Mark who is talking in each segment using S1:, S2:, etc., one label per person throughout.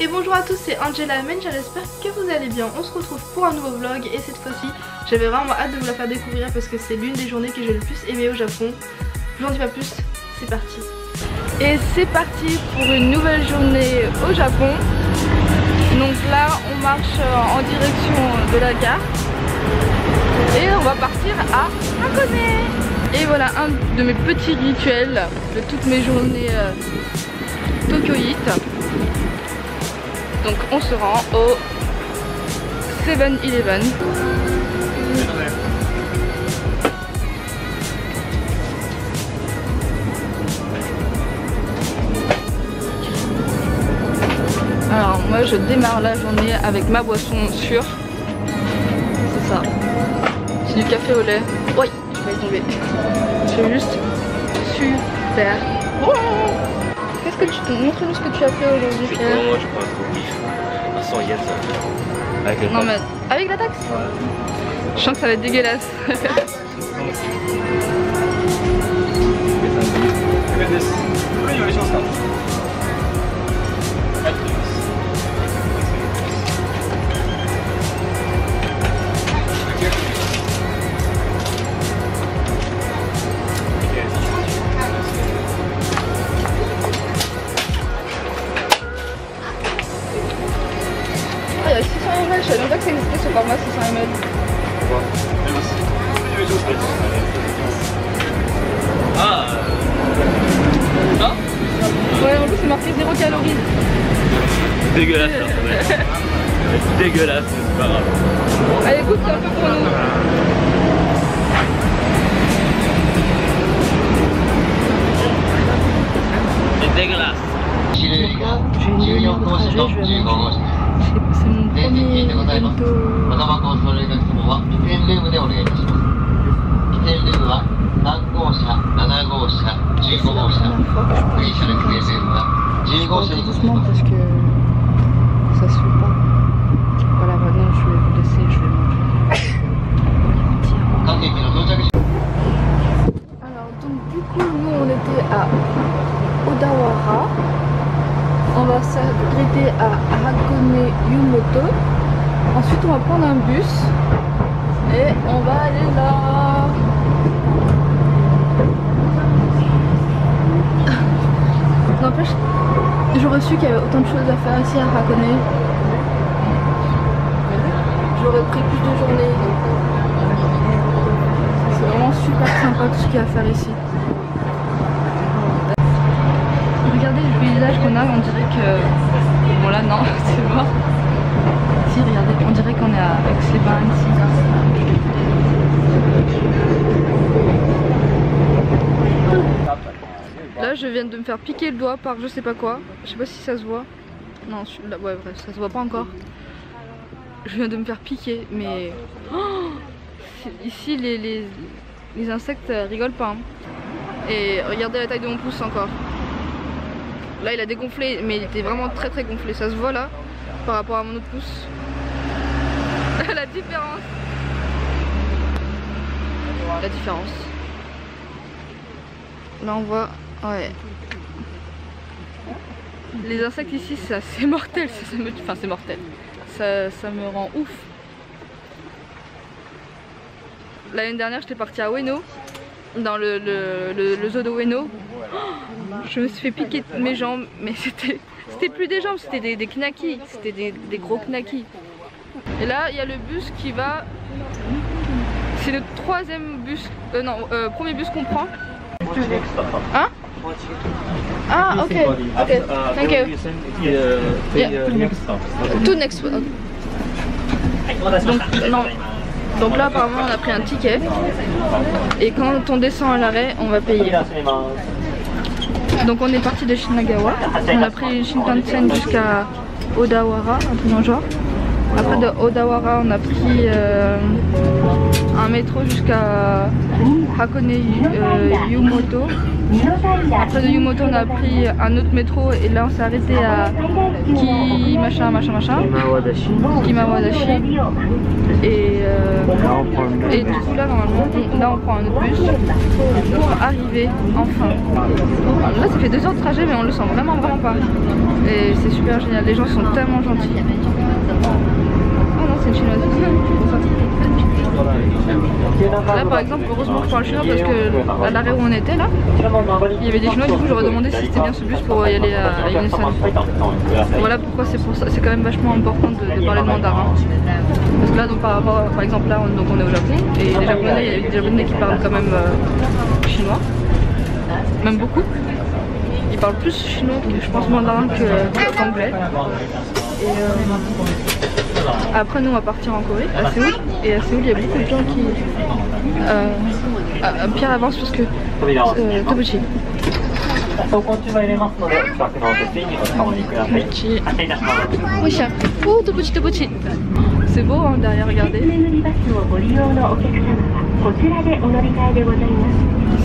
S1: Et bonjour à tous, c'est Angela Mencha, j'espère que vous allez bien. On se retrouve pour un nouveau vlog et cette fois-ci j'avais vraiment hâte de vous la faire découvrir parce que c'est l'une des journées que j'ai le plus aimé au Japon. Je n'en dis pas plus, c'est parti. Et c'est parti pour une nouvelle journée au Japon. Donc là on marche en direction de la gare et on va partir à Hakone. Et voilà un de mes petits rituels de toutes mes journées Tokyo Heat. Donc on se rend au 7-Eleven. Alors moi je démarre la journée avec ma boisson sûre. C'est ça. C'est du café au lait. Oui, je vais tomber. C'est juste super. Oh, qu'est-ce que tu... Montre-nous ce que tu as fait aujourd'hui, Pierre.
S2: Moi je prends un cookie à 100 yens ça. Avec la taxe.
S1: Non mais avec la taxe, ouais. Je sens que ça va être dégueulasse. Ah, il y a 600 ml, je savais même pas que ça existait ce format 600 ml.
S2: Ah non.
S1: Ouais, en plus c'est marqué 0 calories.
S2: Dégueulasse ça, ouais. Dégueulasse, c'est pas grave.
S1: Allez, goûte un peu pour nous.
S2: C'est dégueulasse.
S1: C'est mon premier bento. Doucement parce que ça se fait pas. Voilà, maintenant je vais vous laisser, je vais manger. Alors donc du coup nous on était à Odawara. On va s'arrêter à Hakone Yumoto. Ensuite on va prendre un bus et on va aller là. N'empêche, j'aurais su qu'il y avait autant de choses à faire ici à Hakone. J'aurais pris plus de journées. C'est vraiment super sympa tout ce qu'il y a à faire ici. Regardez le paysage qu'on a, on dirait que... Bon là non, c'est mort. Si, regardez, on dirait qu'on est à Aix-les-Bains ici. Là je viens de me faire piquer le doigt par je sais pas quoi. Je sais pas si ça se voit. Non, là, ouais bref, ça se voit pas encore. Je viens de me faire piquer, mais... Oh, ici les insectes rigolent pas. Hein. Et regardez la taille de mon pouce encore. Là il a dégonflé, mais il était vraiment très très gonflé. Ça se voit là, par rapport à mon autre pouce. La différence. La différence. Là on voit, ouais. Les insectes ici c'est mortel, enfin c'est mortel. Ça me rend ouf. L'année dernière j'étais partie à Ueno, dans le zoo de Ueno. Je me suis fait piquer mes jambes, mais c'était plus des jambes, c'était des knackis, c'était des gros knackis. Et là il y a le bus qui va, c'est le troisième bus, premier bus qu'on prend. Hein? Ah ok, ok, thank you. Yeah. To next one. Donc là apparemment on a pris un ticket et quand on descend à l'arrêt on va payer. Donc on est parti de Shinagawa, on a pris Shinkansen jusqu'à Odawara, un truc dans le genre. Après de Odawara on a pris un métro jusqu'à Hakone Yumoto. Après de Yumoto on a pris un autre métro et là on s'est arrêté à Kimawadashi. Et du coup là normalement on prend un autre bus pour arriver enfin. Là ça fait 2 heures de trajet mais on le sent vraiment pas. Et c'est super génial, les gens sont tellement gentils. Oh non c'est une chinoise. Là par exemple heureusement je parle chinois parce que à l'arrêt où on était là il y avait des chinois, du coup j'aurais demandé si c'était bien ce bus pour y aller à Unisan. Voilà pourquoi c'est pour ça, c'est quand même vachement important de parler le mandarin. Parce que là donc par exemple là on est au Japon et les japonais, il y a des japonais qui parlent quand même chinois, même beaucoup. Ils parlent plus chinois que je pense mandarin qu'anglais. Et après nous on va partir en Corée, à Séoul, et à Séoul il y a beaucoup de gens qui Pierre avance parce que Tobuchi. Oh Tobuchi. C'est beau hein, derrière, regardez.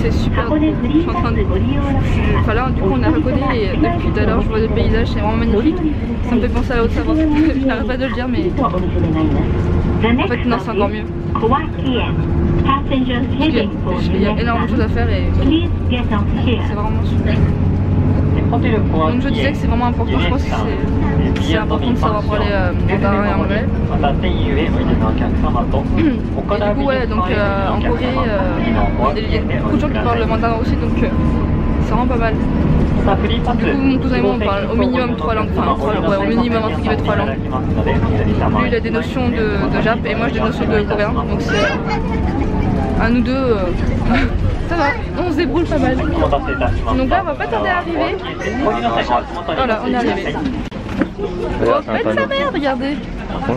S1: C'est super beau. Je suis en train de... Enfin là du coup on a reconnu et depuis tout à l'heure je vois des paysages, c'est vraiment magnifique. Ça me fait penser à la Haute-Savoie. Je n'arrête pas de le dire mais... En fait non c'est encore mieux. Il y a énormément de choses à faire et c'est vraiment super. Donc je disais que c'est vraiment important, je pense que c'est important de savoir parler mandarin et anglais. Et du coup ouais, donc en Corée, il y a beaucoup de gens qui parlent le mandarin aussi, donc c'est vraiment pas mal. Du coup mon cousin et moi on parle au minimum 3 langues, enfin au minimum entre guillemets 3 langues. Lui il a des notions de Jap et moi j'ai des notions de coréen, donc c'est à nous deux... Ça va, on se débrouille pas mal. Donc là on va pas tarder à arriver. Voilà, on est arrivé. Oh, faites sa merde, regardez. On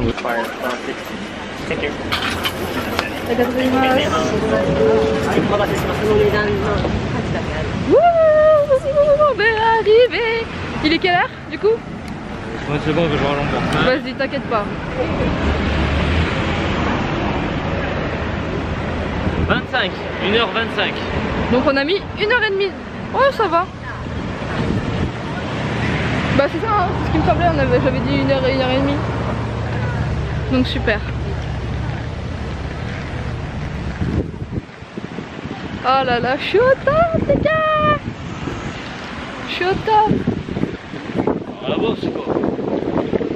S1: est arrivé. Il est quelle heure du coup?
S2: C'est bon, je vais voir l'ombre.
S1: Vas-y, t'inquiète pas.
S2: 25, 1h25.
S1: Donc on a mis 1h30. Oh ça va. Bah c'est ça hein, c'est ce qui me semblait, j'avais dit 1h et 1h30. Donc super. Oh là là, je suis au top les gars. Je suis au top.
S2: Là-bas c'est quoi?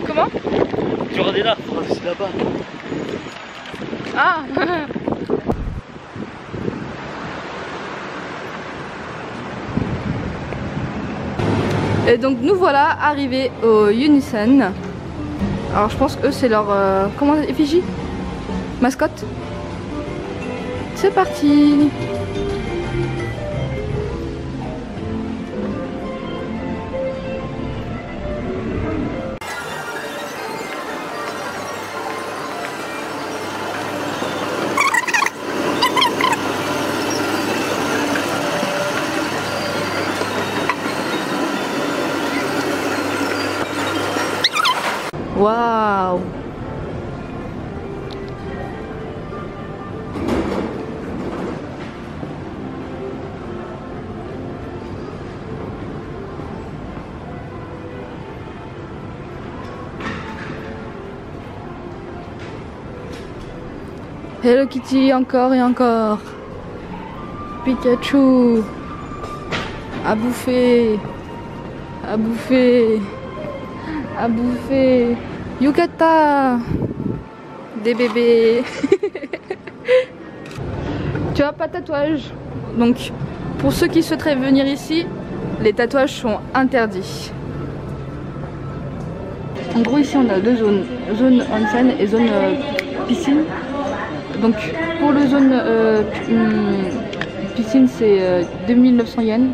S1: Comment?
S2: Tu regardais là, c'est là-bas.
S1: Ah. Et donc nous voilà arrivés au Unisan. Alors je pense que eux c'est leur comment effigie? Mascotte. C'est parti. Waouh! Hello Kitty encore et encore. Pikachu. À bouffer. À bouffer. À bouffer. Yukata. Des bébés. Tu as pas de tatouage. Donc pour ceux qui souhaiteraient venir ici, les tatouages sont interdits. En gros ici on a deux zones, zone onsen et zone piscine. Donc pour le zone piscine c'est 2900 yens.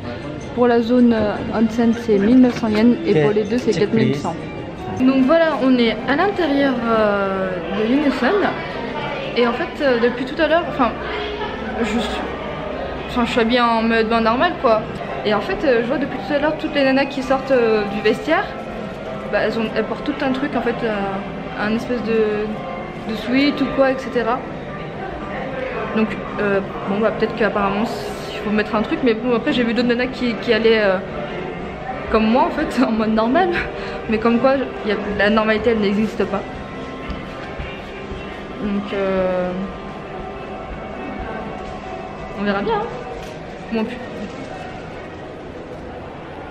S1: Pour la zone onsen c'est 1900 yens et pour les deux c'est 4100. Donc voilà, on est à l'intérieur de Unisan et en fait depuis tout à l'heure, enfin je suis habillée en mode bain normal quoi. Et en fait je vois depuis tout à l'heure toutes les nanas qui sortent du vestiaire, bah, elles portent tout un truc en fait, un espèce de sweat ou quoi etc. Donc bon bah peut-être qu'apparemment il faut mettre un truc, mais bon après j'ai vu d'autres nanas qui allaient comme moi en fait, en mode normal. Mais comme quoi la normalité elle n'existe pas. Donc on verra bien hein. Bon,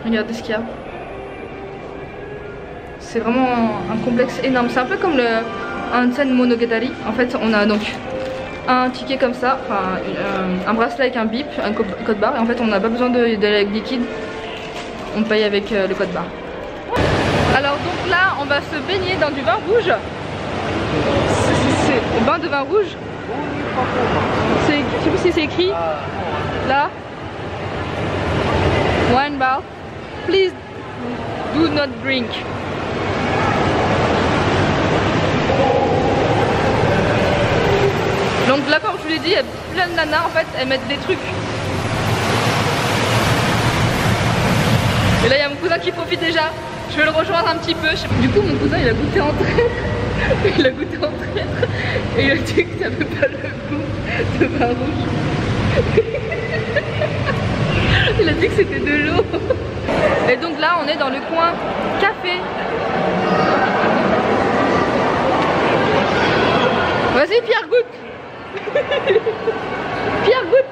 S1: regardez ce qu'il y a. C'est vraiment un complexe énorme. C'est un peu comme le Hansen Monogatari. En fait on a donc un ticket comme ça, enfin un bracelet avec un bip, un code barre, et en fait on n'a pas besoin de liquide, on paye avec le code barre. Alors donc là on va se baigner dans du vin rouge. C'est au bain de vin rouge. Je sais plus si c'est écrit là. Wine bar. Please do not drink. Donc là comme je vous l'ai dit, il y a plein de nanas en fait, elles mettent des trucs. Et là il y a mon cousin qui profite déjà. Je vais le rejoindre un petit peu. Du coup mon cousin il a goûté en traître. Il a goûté en traître. Et il a dit que ça n'avait pas le goût de vin rouge. Il a dit que c'était de l'eau. Et donc là on est dans le coin café. Vas-y Pierre goûte. Pierre goûte.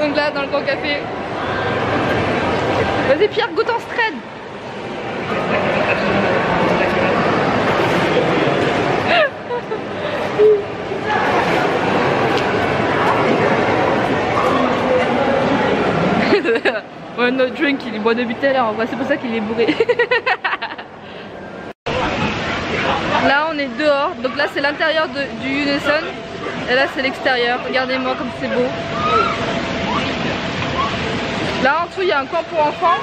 S1: Donc là dans le coin café. Vas-y Pierre goûte en strand. Ouais, notre drink il boit depuis tout à l'heure, en vrai c'est pour ça qu'il est bourré. Là on est dehors, donc là c'est l'intérieur du Unison et là c'est l'extérieur. Regardez-moi comme c'est beau. Là en dessous il y a un coin pour enfants.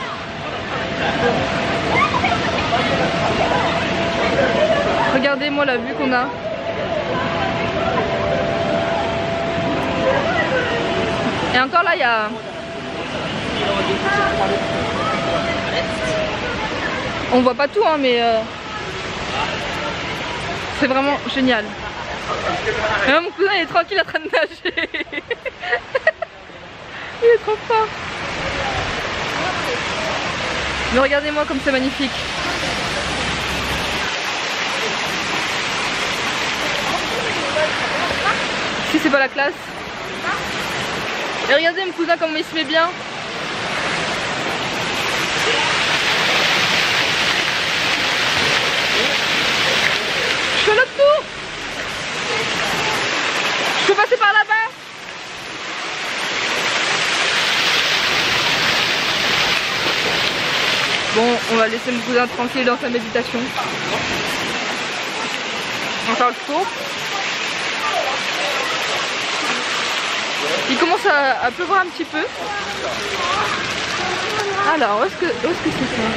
S1: Regardez-moi la vue qu'on a. Et encore là il y a... On voit pas tout hein, mais c'est vraiment génial. Et là, mon cousin il est tranquille en train de nager. Il est trop fort. Mais regardez-moi comme c'est magnifique. Si c'est pas la classe. Et regardez mon cousin comment il se met bien. Je fais l'autre tour. Je peux passer par là-bas. Bon, on va laisser mon cousin tranquille dans sa méditation. On va faire le tour. Il commence à pleuvoir un petit peu. Alors, où est-ce que c'est ça?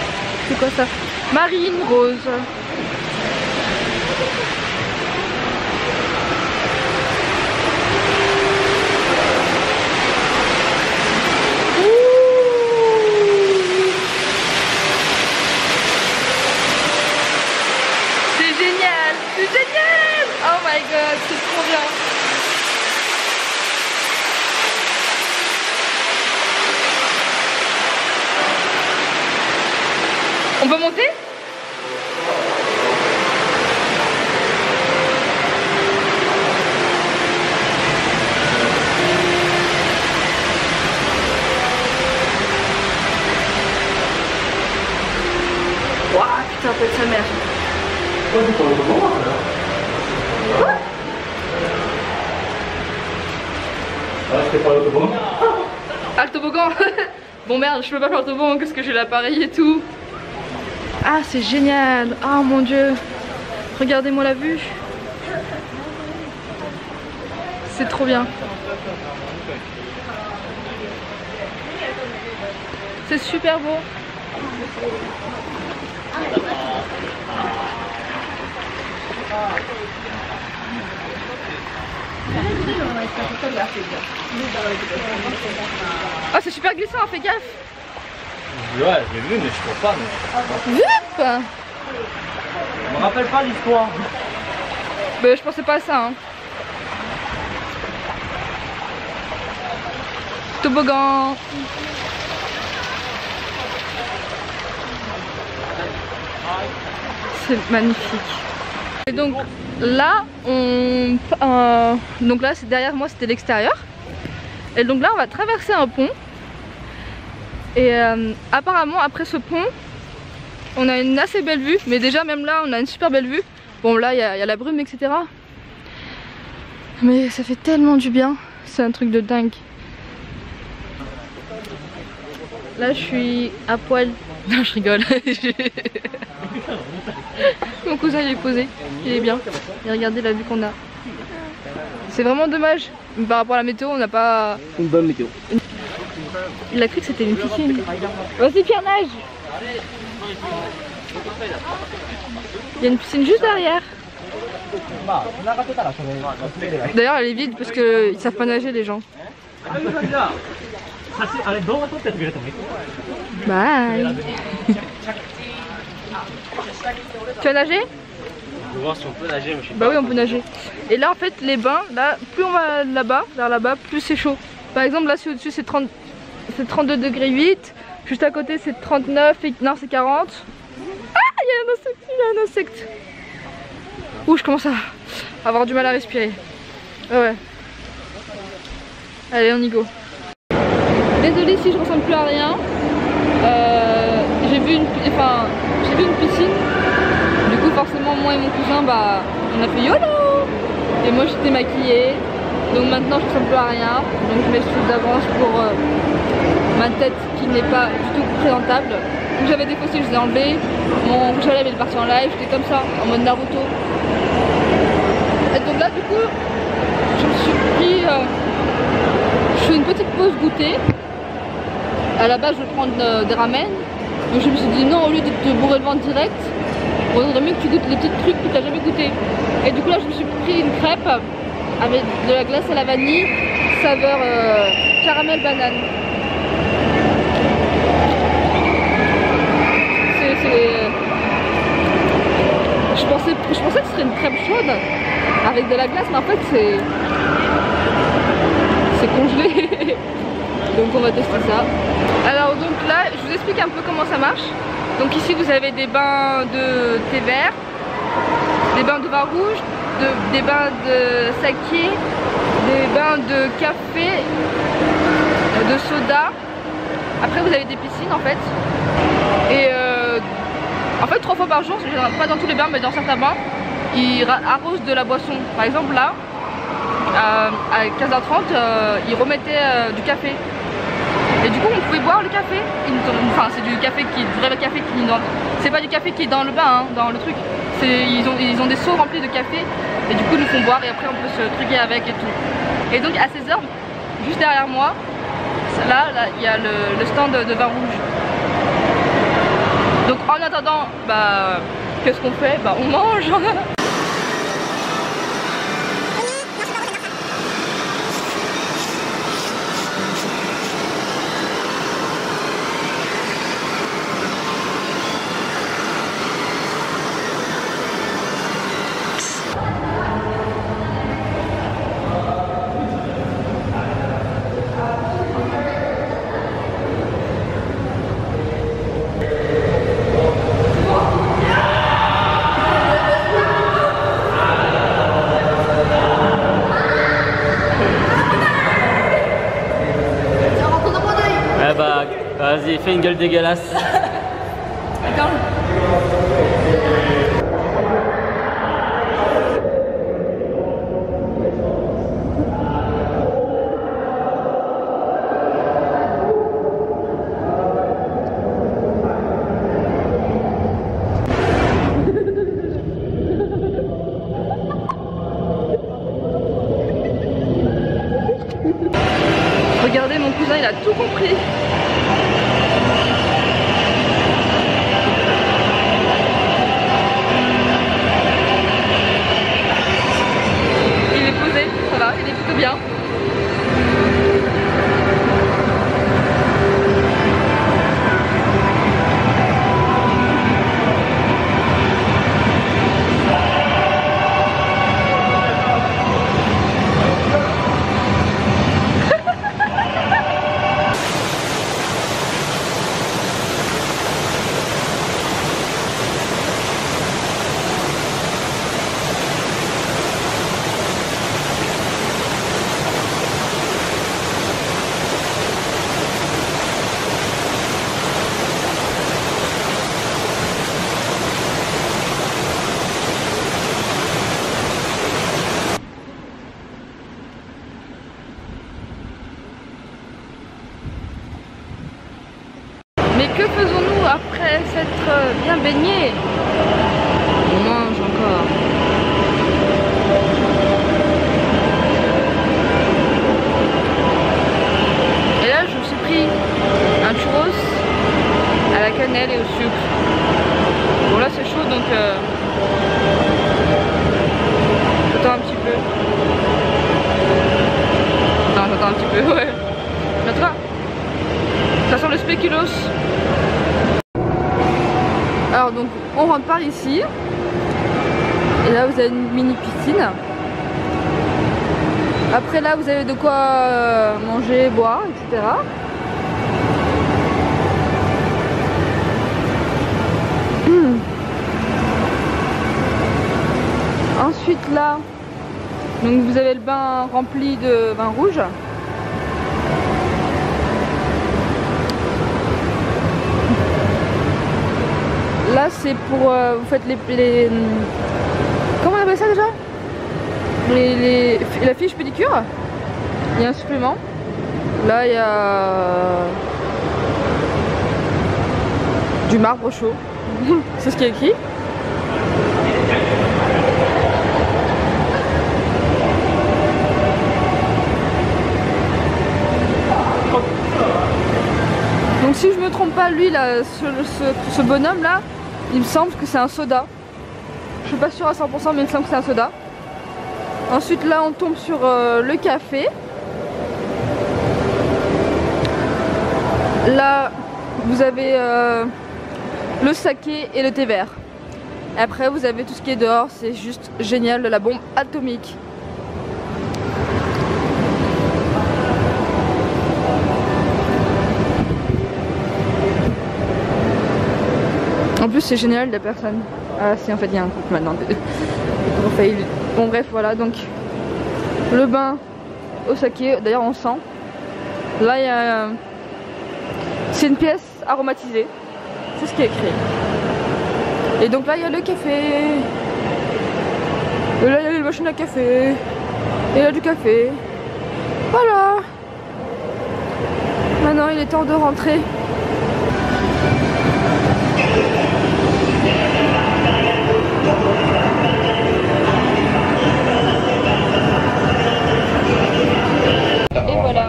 S1: C'est quoi ça? Marine rose. C'est génial! C'est génial! Oh my god, c'est trop bien! On peut monter? Ouah, putain, peut être sa mère. Quoi?
S2: Ah, c'était pas le toboggan?
S1: Ah, le toboggan. Bon merde, je peux pas faire le toboggan parce que j'ai l'appareil et tout. Ah c'est génial. Ah mon dieu. Regardez-moi la vue. C'est trop bien. C'est super beau. Ah c'est super glissant, fais gaffe.
S2: Ouais, j'ai vu mais je peux pas.
S1: Vite.
S2: rappelle pas l'histoire.
S3: Mais je pensais pas à ça. Hein. Toboggan. C'est magnifique. Et donc là, donc là, c'est derrière moi, c'était l'extérieur. Et donc là, on va traverser un pont. Et apparemment, après ce pont, on a une assez belle vue. Mais déjà, même là, on a une super belle vue. Bon, là, il y a la brume, etc. Mais ça fait tellement du bien. C'est un truc de dingue. Là, je suis à poil. Non, je rigole. Mon cousin, il est posé. Il est bien. Et regardez la vue qu'on a. C'est vraiment dommage. Par rapport à la météo, on n'a pas...
S2: Une bonne météo.
S3: Il a cru que c'était une piscine. Vas-y, Pierre, nage. Il y a une piscine juste derrière. D'ailleurs, elle est vide parce qu'ils savent pas nager, les gens. Bye. Tu vas nager?
S2: On va voir si on peut nager, mais je sais pas.
S3: Bah oui, on peut nager. Et là, en fait, les bains, là, plus on va là-bas, vers là-bas, plus c'est chaud. Par exemple, là, au-dessus, c'est 32 degrés 8. Juste à côté, c'est 39 et... Non, c'est 40. Ah, il y a un insecte, il y a un insecte. Ouh, je commence à avoir du mal à respirer. Ouais. Allez, on y go. Désolée si je ressemble plus à rien. J'ai vu une piscine. Du coup, forcément, moi et mon cousin, bah, on a fait YOLO. Et moi, j'étais maquillée. Donc maintenant, je ressemble plus à rien. Donc je m'excuse d'avance pour ma tête qui n'est pas du tout présentable. Donc j'avais défaussé, je les ai enlevés. Mon rouge à lèvres est parti en live. J'étais comme ça, en mode Naruto. Et donc là, du coup, je me suis pris... je fais une petite pause goûter. À la base, je vais prendre des ramen. Donc je me suis dit non, au lieu de te bourrer le ventre direct, il vaudrait mieux que tu goûtes les petits trucs que tu n'as jamais goûté. Et du coup là, je me suis pris une crêpe avec de la glace à la vanille, saveur caramel banane. Je pensais que ce serait une crêpe chaude avec de la glace, mais en fait c'est congelé. Donc on va tester ça. Alors donc là, je vous explique un peu comment ça marche. Donc ici vous avez des bains de thé vert, des bains de vin rouge, des bains de saké, des bains de café, de soda. Après vous avez des piscines en fait. Et en fait 3 fois par jour, pas dans tous les bains mais dans certains bains, ils arrosent de la boisson. Par exemple là, à 15h30, ils remettaient du café. Et du coup on pouvait boire le café. Enfin c'est du café qui est vrai café qui dans. C'est pas du café qui est dans le bain, hein, dans le truc. Ils ont des seaux remplis de café. Et du coup ils nous font boire et après on peut se truquer avec et tout. Et donc à 16h, juste derrière moi, là il y a le stand de vin rouge. Donc en attendant, bah qu'est-ce qu'on fait? Bah on mange.
S2: Vas-y, fais une gueule dégueulasse.
S3: Attends. Regardez, mon cousin, il a tout compris. Il est plutôt bien. Mais que faisons-nous après s'être bien baignés? On mange encore. Et là je me suis pris un churros à la cannelle et au sucre. Bon là c'est chaud donc j'attends un petit peu. Non j'attends un petit peu, ouais. Mais toi, ça sent le spéculoos. Alors donc on rentre par ici. Et là vous avez une mini piscine. Après là vous avez de quoi manger, boire, etc. Ensuite là, donc vous avez le bain rempli de vin rouge. Là c'est pour vous faites les comment on appelle ça déjà, la fiche pédicure. Il y a un supplément. Là il y a du marbre chaud. C'est ce qui est écrit. Donc si je me trompe pas, lui là, ce bonhomme là, il me semble que c'est un soda. Je suis pas sûre à 100% mais il me semble que c'est un soda. Ensuite là on tombe sur le café. Là vous avez le saké et le thé vert. Et après vous avez tout ce qui est dehors, c'est juste génial, de la bombe atomique. En plus c'est génial, il y a personne. Ah si en fait il y a un couple maintenant. Bon bref voilà, donc le bain au saké, d'ailleurs on sent. Là il y a... c'est une pièce aromatisée. C'est ce qui est écrit. Et donc là il y a le café. Et là il y a une machine à café. Et là du café. Voilà. Maintenant il est temps de rentrer. Et voilà. À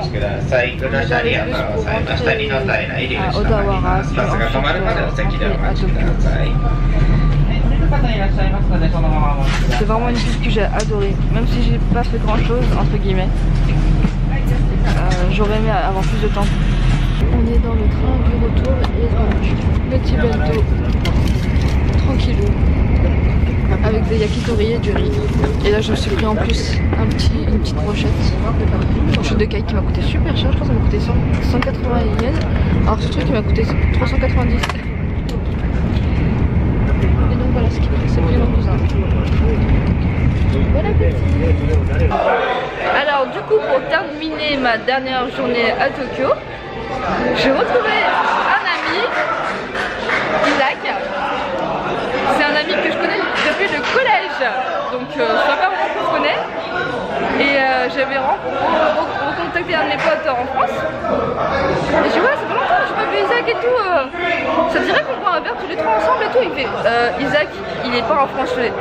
S3: Odawara, puis ensuite à Tokyo. C'est vraiment une ville que j'ai adorée, même si j'ai pas fait grand chose entre guillemets. J'aurais aimé avoir plus de temps. On est dans le train du retour et donc petit bento tranquillou avec des yakitori et du riz. Et là je me suis pris en plus une petite brochette de caille qui m'a coûté super cher, je pense que ça m'a coûté 180 yens. Alors ce truc il m'a coûté 390. Et donc voilà ce qui m'a fait, c'est pris dans tout ça. Bon appétit. Alors du coup pour terminer ma dernière journée à Tokyo, j'ai retrouvé un ami, Isaac. C'est un ami que je connais depuis le collège, donc ça fait pas longtemps qu'on se connaît. Et j'avais recontacté un de mes potes en France. Et je dis ouais, ça fait longtemps que j'ai pas vu Isaac et tout. Ça te dirait qu'on boit un verre tous les trois ensemble et tout. Il fait Isaac, il est pas en France. Je fais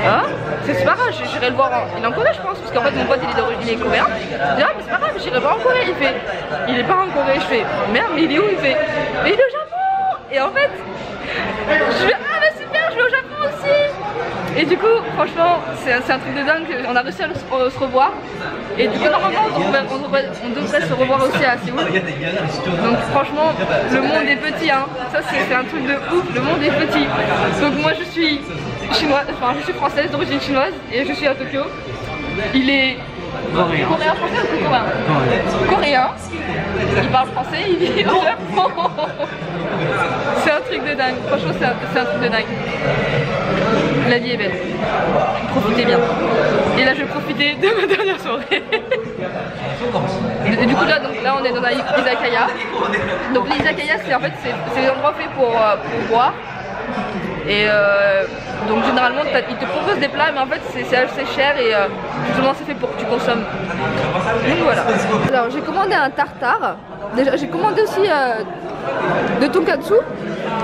S3: hein, c'est pas grave, j'irai le voir. Il est en Corée je pense, parce qu'en fait mon pote il est coréen. Je dis ah mais c'est pas grave, j'irai voir en Corée. Il fait il est pas en Corée. Je fais merde mais il est où? Il fait mais il est au Japon. Et en fait je fais ah bah super, je vais au Japon aussi. Et du coup franchement c'est un truc de dingue, on a réussi à se revoir. Et du coup normalement on devrait se revoir aussi à Séoul. Donc franchement le monde est petit hein. Ça c'est un truc de ouf, le monde est petit. Donc moi je suis chinoise, enfin je suis française d'origine chinoise et je suis à Tokyo. Il est coréen, français ou coréen? Coréen. Il parle français, il vit au Japon. C'est un truc de dingue, franchement c'est un truc de dingue. La vie est belle, profitez bien. Et là je vais profiter de ma dernière soirée. Et du coup là on est dans la izakaya. Donc l'izakaya c'est en fait c'est l'endroit fait pour boire. Et donc généralement ils te proposent des plats mais en fait c'est assez cher et justement c'est fait pour que tu consommes. Donc voilà. Alors j'ai commandé un tartare. Déjà j'ai commandé aussi de tonkatsu.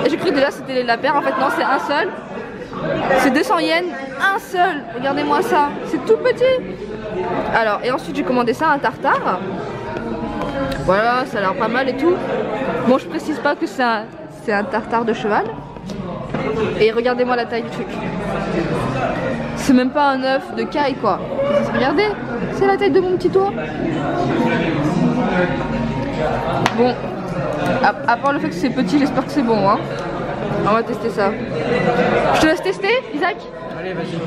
S3: Et j'ai cru déjà c'était la paire, en fait non c'est un seul. C'est 200 yens, un seul. Regardez-moi ça, c'est tout petit. Alors et ensuite j'ai commandé ça, un tartare. Voilà, ça a l'air pas mal et tout. Bon je précise pas que c'est un tartare de cheval. Et regardez-moi la taille du truc. C'est même pas un œuf de caille quoi. Regardez, c'est la taille de mon petit doigt. Bon, à part le fait que c'est petit, j'espère que c'est bon hein. On va tester ça. Je te laisse tester, Isaac?
S2: Allez, vas-y.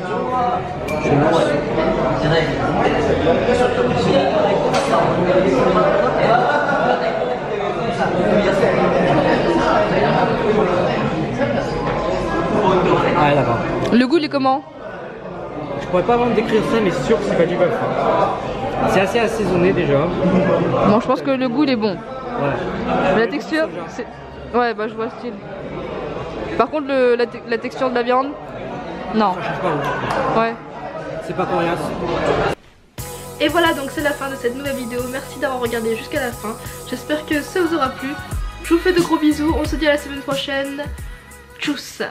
S2: Ah d'accord.
S3: Le goût il est comment?
S2: Je pourrais pas vraiment décrire ça mais c'est sûr que c'est pas du bœuf. Hein. C'est assez assaisonné déjà.
S3: Bon je pense que le goût il est bon.
S2: Ouais.
S3: Mais la texture c'est... Ouais bah je vois le style. Par contre la texture de la viande, non.
S2: Ça change pas.
S3: Ouais.
S2: C'est pas coriace.
S1: Et voilà, donc c'est la fin de cette nouvelle vidéo. Merci d'avoir regardé jusqu'à la fin. J'espère que ça vous aura plu. Je vous fais de gros bisous. On se dit à la semaine prochaine. Tchuss.